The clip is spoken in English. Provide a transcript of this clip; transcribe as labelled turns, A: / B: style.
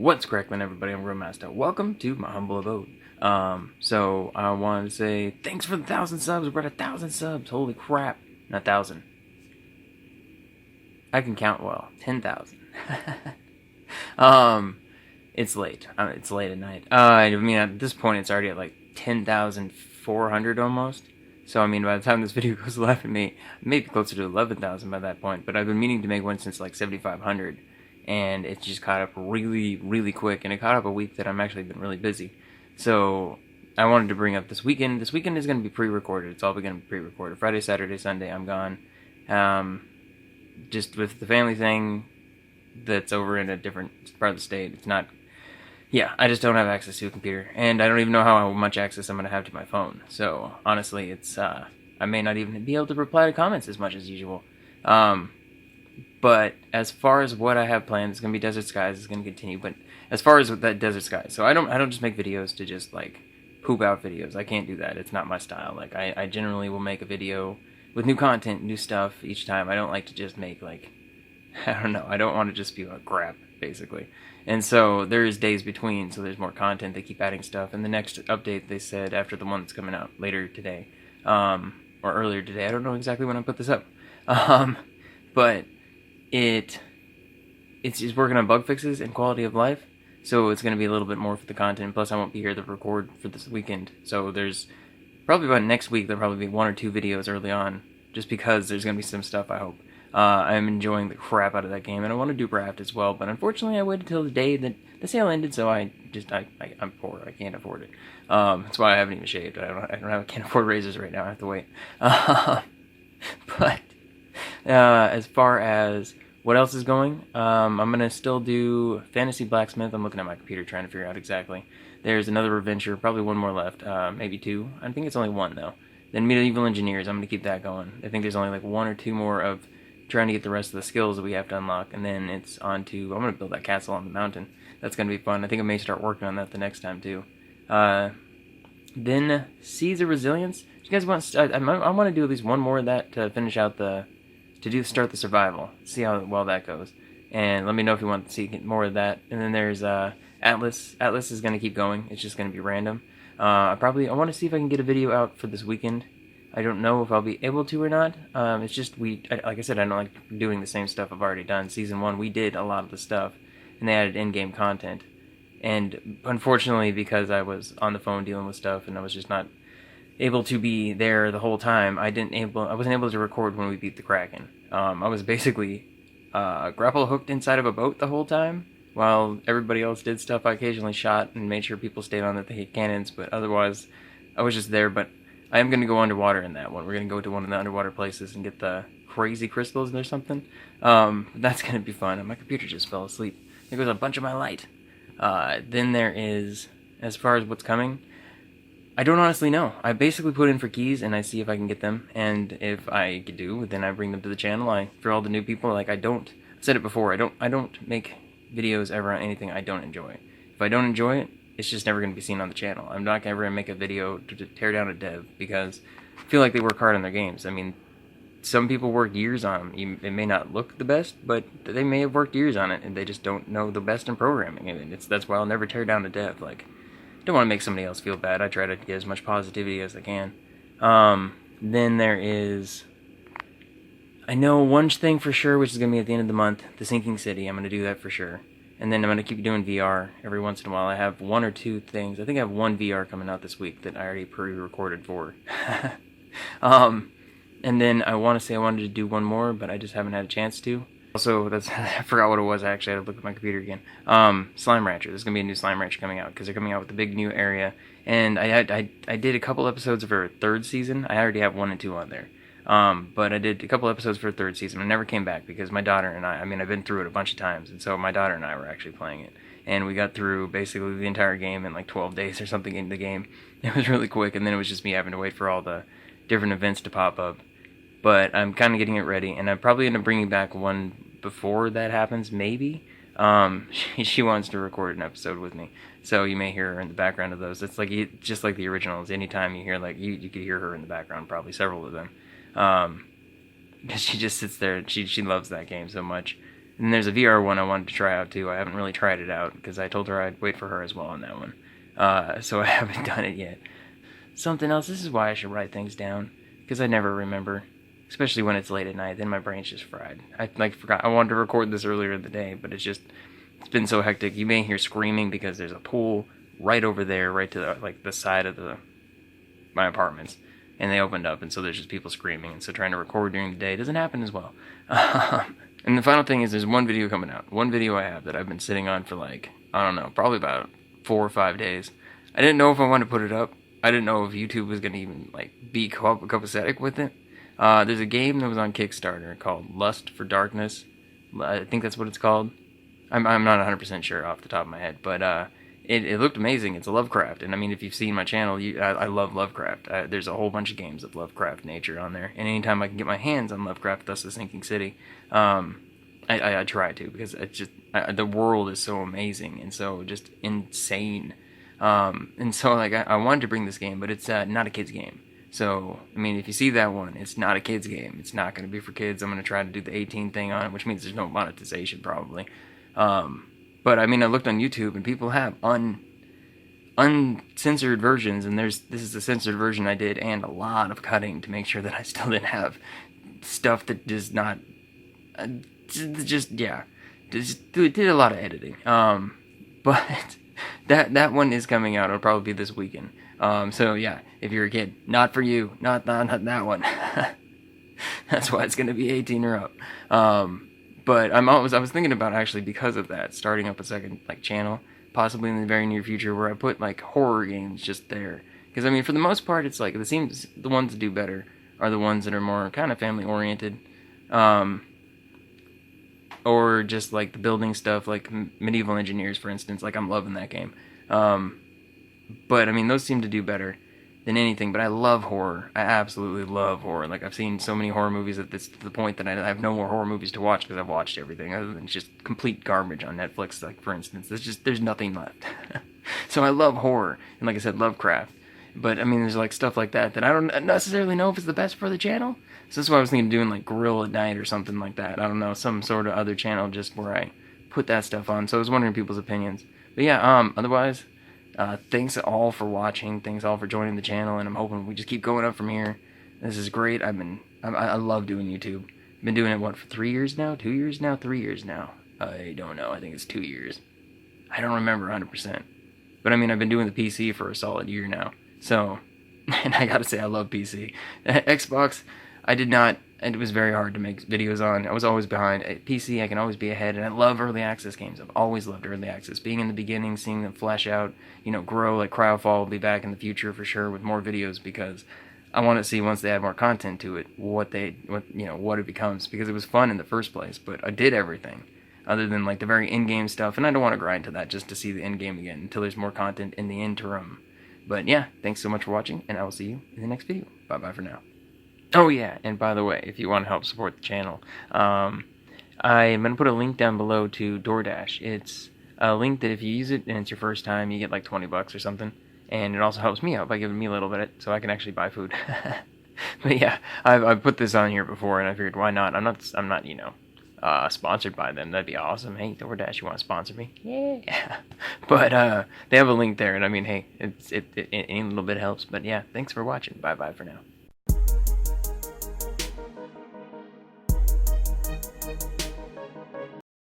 A: What's cracking, everybody? I'm Master. Welcome to my humble abode. So I wanted to say thanks for the 1,000 subs. We're at 1,000 subs. Holy crap! Not 1,000. I can count well. 10,000. It's late. It's late at night. I mean, at this point, it's already at like 10,400 almost. So I mean, by the time this video goes live, it may be closer to 11,000 by that point. But I've been meaning to make one since like 7,500. And it just caught up really, really quick, and it caught up a week that I'm actually been really busy. So I wanted to bring up this weekend. This weekend is going to be pre-recorded. It's all going to be pre-recorded. Friday, Saturday, Sunday, I'm gone. Just with the family thing that's over in a different part of the state. It's not... Yeah, I just don't have access to a computer, and I don't even know how much access I'm going to have to my phone. So honestly, it's I may not even be able to reply to comments as much as usual. But as far as what I have planned, it's gonna be Desert Skies. It's gonna continue. But as far as that Desert Skies, so I don't just make videos to just like poop out videos. I can't do that. It's not my style. Like I generally will make a video with new content, new stuff each time. I don't like to just make like I don't know. I don't want to just be like crap basically. And so there's days between. So there's more content. They keep adding stuff. And the next update they said after the one that's coming out later today, or earlier today. I don't know exactly when I put this up. But it's just working on bug fixes and quality of life, so it's going to be a little bit more for the content. Plus, I won't be here to record for this weekend, so there's probably about next week there'll probably be 1 or 2 videos early on, just because there's going to be some stuff. I hope. I'm enjoying the crap out of that game, and I want to do Raft as well. But unfortunately, I waited till the day that the sale ended, so I'm poor. I can't afford it. That's why I haven't even shaved. I can't afford razors right now. I have to wait. But as far as what else is going, I'm going to still do Fantasy Blacksmith. I'm looking at my computer trying to figure out exactly. There's another adventure, probably 1 more left, maybe 2. I think it's only 1 though. Then Medieval Engineers, I'm going to keep that going. I think there's only like 1 or 2 more of trying to get the rest of the skills that we have to unlock. And then it's on to, I'm going to build that castle on the mountain. That's going to be fun. I think I may start working on that the next time too. Then Seas of Resilience. You guys want? I want to do at least 1 more of that to finish out start the survival, see how well that goes, and let me know if you want to see more of that. And then there's Atlas. Atlas is going to keep going. It's just going to be random. I want to see if I can get a video out for this weekend. I don't know if I'll be able to or not. It's just like I said, I don't like doing the same stuff I've already done. Season 1, we did a lot of the stuff, and they added in-game content. And unfortunately, because I was on the phone dealing with stuff, and I was just not able to be there the whole time, I wasn't able to record when we beat the Kraken. I was basically grapple hooked inside of a boat the whole time, while everybody else did stuff. I occasionally shot and made sure people stayed on that they hit cannons, but otherwise, I was just there. But I am going to go underwater in that one. We're going to go to one of the underwater places and get the crazy crystals or something. That's going to be fun. My computer just fell asleep. There goes a bunch of my light. Then there is, as far as what's coming, I don't honestly know. I basically put in for keys and I see if I can get them, and if I do, then I bring them to the channel. For all the new people, like I've said it before, I don't make videos ever on anything I don't enjoy. If I don't enjoy it, it's just never going to be seen on the channel. I'm not ever going to make a video to tear down a dev, because I feel like they work hard on their games. I mean, some people work years on them. It may not look the best, but they may have worked years on it, and they just don't know the best in programming. And that's why I'll never tear down a dev. Like, don't want to make somebody else feel bad. I try to get as much positivity as I can. Then there is, I know one thing for sure, which is going to be at the end of the month, the Sinking City. I'm going to do that for sure. And then I'm going to keep doing VR every once in a while. I have 1 or 2 things. I think I have 1 VR coming out this week that I already pre-recorded for. And then I want to say I wanted to do 1 more, but I just haven't had a chance to. Also, I forgot what it was. I actually had to look at my computer again. Slime Rancher. There's going to be a new Slime Rancher coming out, because they're coming out with a big new area. And I did a couple episodes for a 3rd season. I already have 1 and 2 on there. But I did a couple episodes for a 3rd season. I never came back because my daughter and I've been through it a bunch of times. And so my daughter and I were actually playing it. And we got through basically the entire game in like 12 days or something into the game. It was really quick. And then it was just me having to wait for all the different events to pop up. But I'm kind of getting it ready, and I'm probably going to bring back 1 before that happens, maybe. She wants to record an episode with me, so you may hear her in the background of those. It's like just like the originals. Anytime you hear, like, you could hear her in the background, probably several of them. Because she just sits there, and she loves that game so much. And there's a VR one I wanted to try out too. I haven't really tried it out because I told her I'd wait for her as well on that one. So I haven't done it yet. Something else. This is why I should write things down, because I never remember, especially when it's late at night. Then my brain's just fried. I forgot. I wanted to record this earlier in the day, but it's been so hectic. You may hear screaming because there's a pool right over there, right to the side of my apartments, and they opened up, and so there's just people screaming. And so trying to record during the day doesn't happen as well. And the final thing is, there's one video coming out. One video I have that I've been sitting on for I don't know, probably about 4 or 5 days. I didn't know if I wanted to put it up. I didn't know if YouTube was going to even be copacetic with it. There's a game that was on Kickstarter called Lust for Darkness. I think that's what it's called. I'm not 100% sure off the top of my head, but it looked amazing. It's a Lovecraft, and I mean, if you've seen my channel, I love Lovecraft. There's a whole bunch of games of Lovecraft nature on there, and anytime I can get my hands on Lovecraft, thus the Sinking City, I try to, because it's just the world is so amazing and so just insane. And so I wanted to bring this game, but it's not a kid's game. So, I mean, if you see that one, it's not a kid's game. It's not going to be for kids. I'm going to try to do the 18 thing on it, which means there's no monetization probably. But I mean, I looked on YouTube and people have uncensored versions, and this is the censored version I did, and a lot of cutting to make sure that I still didn't have stuff that does not, did a lot of editing. But that one is coming out. It'll probably be this weekend. So yeah, if you're a kid, not for you, not that one. That's why it's gonna be 18 or up. But I was thinking about, actually, because of that, starting up a second channel, possibly in the very near future, where I put horror games just there. Because I mean, for the most part, it's it seems the ones that do better are the ones that are more kind of family oriented, or just the building stuff, like Medieval Engineers, for instance. I'm loving that game. But I mean, those seem to do better than anything. But I love horror. I absolutely love horror. I've seen so many horror movies that it's to the point that I have no more horror movies to watch, because I've watched everything other than just complete garbage on Netflix. For instance, there's nothing left. So I love horror, and like I said, Lovecraft. But I mean, there's stuff like that I don't necessarily know if it's the best for the channel. So that's why I was thinking of doing Grill at Night or something like that. I don't know, some sort of other channel just where I put that stuff on. So I was wondering people's opinions. But yeah, otherwise, thanks all for watching. Thanks all for joining the channel, and I'm hoping we just keep going up from here. This is great. I love doing YouTube. I've been doing it, for 3 years now? 2 years now? 3 years now? I don't know. I think it's 2 years. I don't remember 100%. But I mean, I've been doing the PC for a solid year now. So, and I gotta say, I love PC. Xbox, I did not, and it was very hard to make videos on. I was always behind. At PC, I can always be ahead, and I love early access games. I've always loved early access. Being in the beginning, seeing them flesh out, grow. Cryofall will be back in the future for sure with more videos, because I want to see, once they add more content to it, what it becomes, because it was fun in the first place. But I did everything other than the very in-game stuff, and I don't want to grind to that just to see the end game again until there's more content in the interim. But yeah, thanks so much for watching, and I will see you in the next video. Bye-bye for now. Oh yeah, and by the way, if you want to help support the channel, I'm going to put a link down below to DoorDash. It's a link that if you use it and it's your first time, you get $20 or something. And it also helps me out by giving me a little bit, so I can actually buy food. But yeah, I've put this on here before, and I figured, why not? I'm not sponsored by them. That'd be awesome. Hey, DoorDash, you want to sponsor me? Yeah. But they have a link there, and I mean, hey, any little bit helps. But yeah, thanks for watching. Bye-bye for now.